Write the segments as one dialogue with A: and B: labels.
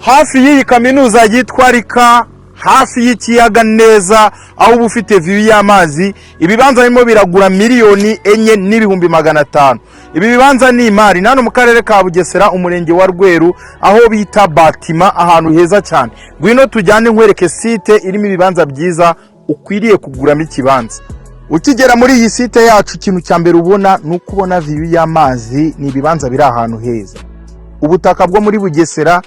A: hafi y'iyi kaminuza yitwa Rika, hafi y'ikiyaga neza, aho uba ufite view y'amazi. Ibibanza birimo biragura miliyoni 4,500,000. Ibi bibanza ni imari nano mu karere ka Bugesera, umurenge wa Rweru, aho bita Batima, ahantu heza cyane. Ngwino tujyane nkwereke site irimo ibibanza byiza ukwiriye kuguramo ikibanza. Ukigera muri iyi site yacu, ikintu cya mbere ubona nuko ubona view y'amazi. Ni ibibanza biri ahantu heza. Ubutaka bwo muri Bugesera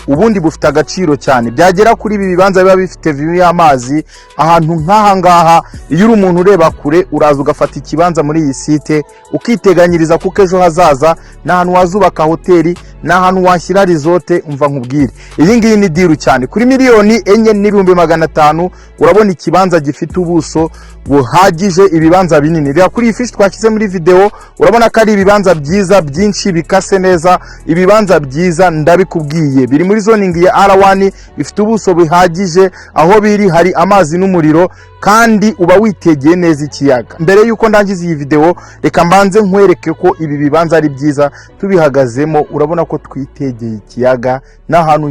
A: ubundi bufite agaciro cyane, byagera kuri ibi bibanza biba bifite view y'amazi. Ahantu nk'aha ngaha, iyo uri umuntu ureba kure, uraza ugafata ikibanza muri iyi site ukiteganyiriza kuko ejo hazaza. N'ahantu wazubaka hoteli, n'ahantu washyira resort. Umva nkubwire, iyi ngiyi ni diru cyane. Kuri miliyoni 4,500,000 urabona ikibanza gifite ubuso buhagije, ibibanza binini. Reba kuri iyi fishi twashyize muri video, urabona ko ari ibibanza byiza byinshi bikase neza, ibibanza byiza ndabikubwiye. Biri muri zoning ya R1, bifite ubuso buhagije, aho biri hari amazi n'umuriro, kandi uba witegeye neza ikiyaga. Mbere yuko ndangiza iyi video, reka mbanze nkwereke ko ibi bibanza ari byiza. Tubihagazemo urabona ko twitegeye ikiyaga, n'ahantu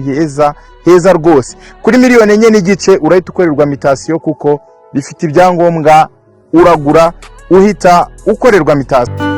A: heza rwose. Kuri miliyoni 4 urahita ukorerwa mutation, kuko bifite ibyangombwa, uragura uhita ukorerwa mutation.